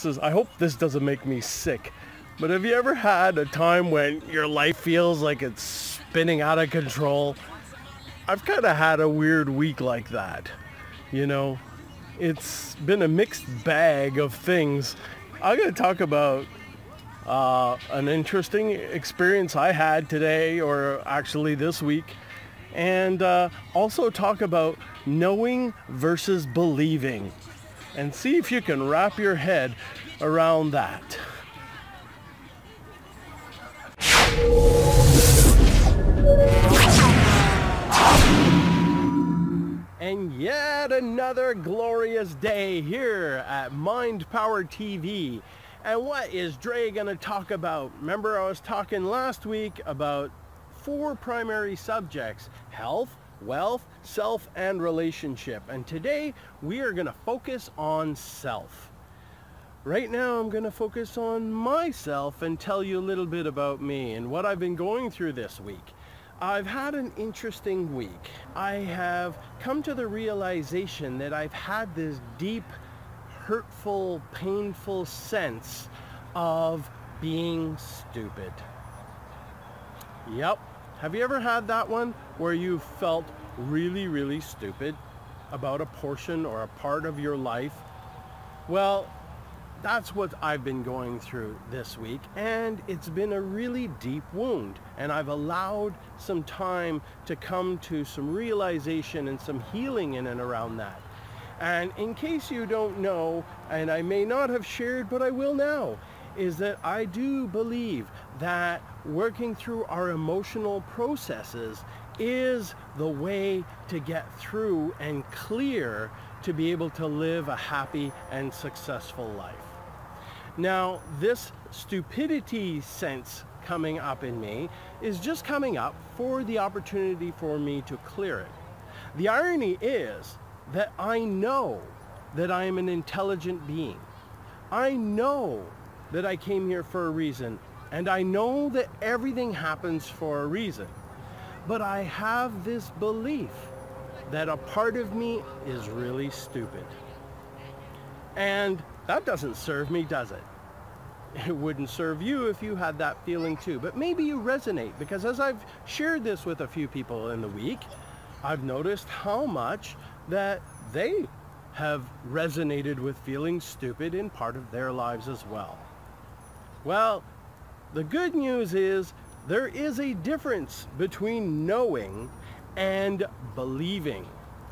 I hope this doesn't make me sick, but have you ever had a time when your life feels like it's spinning out of control? I've kind of had a weird week like that. You know, it's been a mixed bag of things. I'm going to talk about an interesting experience I had today, or actually this week, and also talk about knowing versus believing, and see if you can wrap your head around that. And yet another glorious day here at Mind Power TV. And what is Dre gonna talk about? Remember, I was talking last week about 4 primary subjects: health, wealth, self, and relationship. And today we are gonna focus on self. Right now I'm gonna focus on myself and tell you a little bit about me and what I've been going through this week. I've had an interesting week. I have come to the realization that I've had this deep, hurtful, painful sense of being stupid. Yep. Have you ever had that one where you felt really, really stupid about a portion or a part of your life? Well, that's what I've been going through this week, and it's been a really deep wound, and I've allowed some time to come to some realization and some healing in and around that. And in case you don't know, and I may not have shared, but I will now, is that I do believe that working through our emotional processes is the way to get through and clear to be able to live a happy and successful life. Now, this stupidity sense coming up in me is just coming up for the opportunity for me to clear it. The irony is that I know that I am an intelligent being. I know that I came here for a reason, and I know that everything happens for a reason. But I have this belief that a part of me is really stupid. And that doesn't serve me, does it? It wouldn't serve you if you had that feeling too. But maybe you resonate, because as I've shared this with a few people in the week, I've noticed how much that they have resonated with feeling stupid in part of their lives as well. Well, the good news is there is a difference between knowing and believing.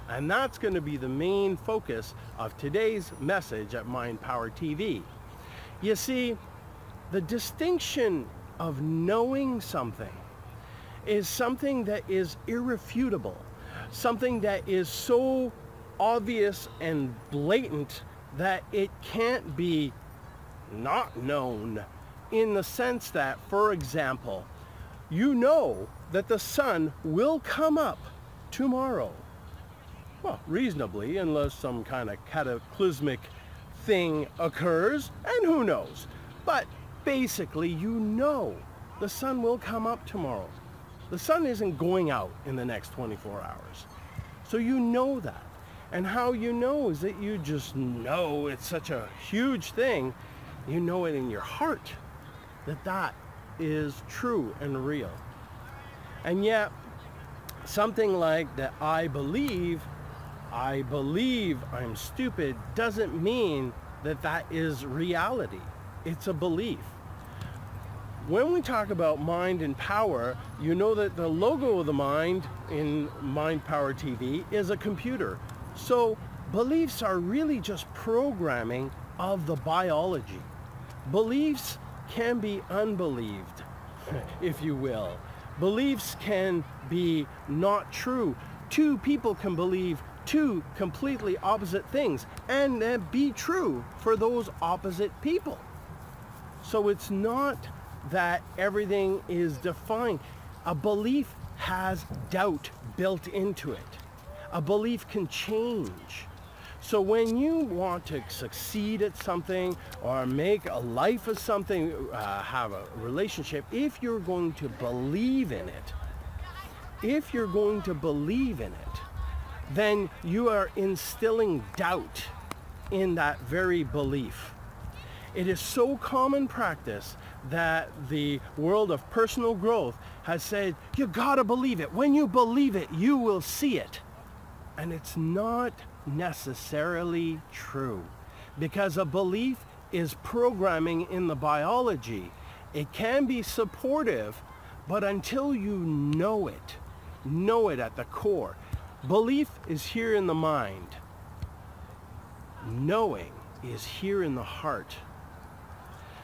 And that's going to be the main focus of today's message at Mind Power TV. You see, the distinction of knowing something is something that is irrefutable, something that is so obvious and blatant that it can't be not known, in the sense that, for example, you know that the sun will come up tomorrow. Well, reasonably, unless some kind of cataclysmic thing occurs, and who knows. But basically, you know the sun will come up tomorrow. The sun isn't going out in the next 24 hours. So you know that. And how you know is that you just know it's such a huge thing. You know it in your heart that that is true and real. And yet, something like that I believe I'm stupid doesn't mean that that is reality. It's a belief. When we talk about mind and power, you know that the logo of the mind in Mind Power TV is a computer. So beliefs are really just programming of the biology. Beliefs can be unbelieved, if you will. Beliefs can be not true. Two people can believe 2 completely opposite things and then be true for those opposite people. So it's not that everything is defined. A belief has doubt built into it. A belief can change. So when you want to succeed at something or make a life of something, have a relationship, if you're going to believe in it, then you are instilling doubt in that very belief. It is so common practice that the world of personal growth has said, you gotta believe it. When you believe it, you will see it. And it's not necessarily true, because a belief is programming in the biology. It can be supportive, but until you know it at the core. Belief is here in the mind. Knowing is here in the heart.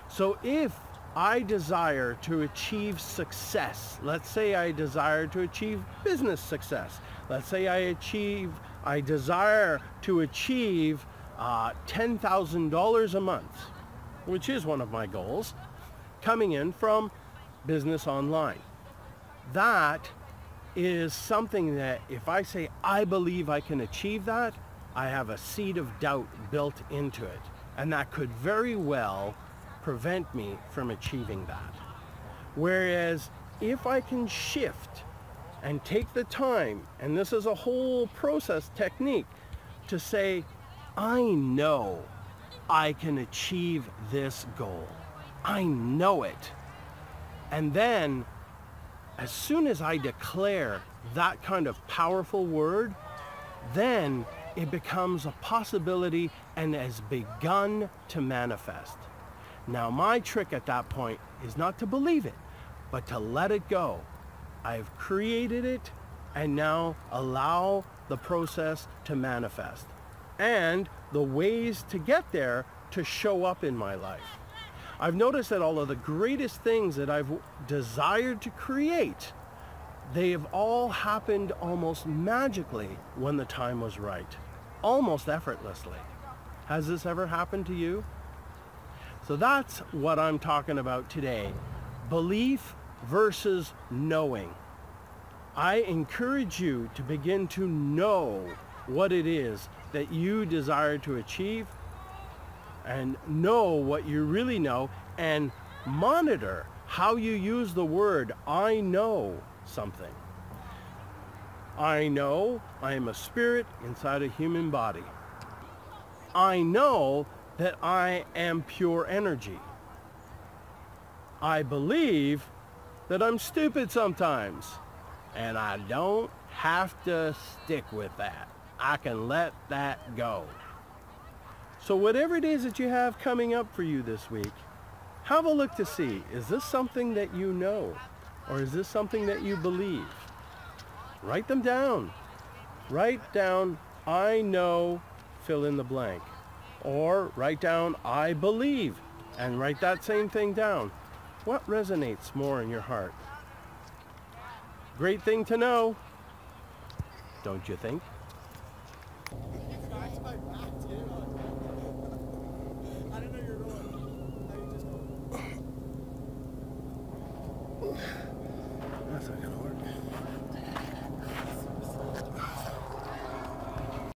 So if I desire to achieve success, let's say I desire to achieve business success. Let's say I desire to achieve $10,000 a month, which is one of my goals, coming in from business online. That is something that if I say I believe I can achieve that, I have a seed of doubt built into it. And that could very well prevent me from achieving that. Whereas if I can shift and take the time, and this is a whole process technique, to say, I know I can achieve this goal. I know it. And then as soon as I declare that kind of powerful word, then it becomes a possibility and has begun to manifest. Now, my trick at that point is not to believe it, but to let it go. I've created it, and now allow the process to manifest and the ways to get there to show up in my life. I've noticed that all of the greatest things that I've desired to create, they have all happened almost magically when the time was right, almost effortlessly. Has this ever happened to you? So that's what I'm talking about today. Belief versus knowing. I encourage you to begin to know what it is that you desire to achieve, and know what you really know, and monitor how you use the word I know something. I know I am a spirit inside a human body. I know that I am pure energy. I believe that I'm stupid sometimes, and I don't have to stick with that. I can let that go. So whatever it is that you have coming up for you this week, have a look to see, is this something that you know, or is this something that you believe? Write them down. Write down, I know, fill in the blank. Or write down, I believe, and write that same thing down. What resonates more in your heart? Great thing to know, don't you think? That's not gonna work.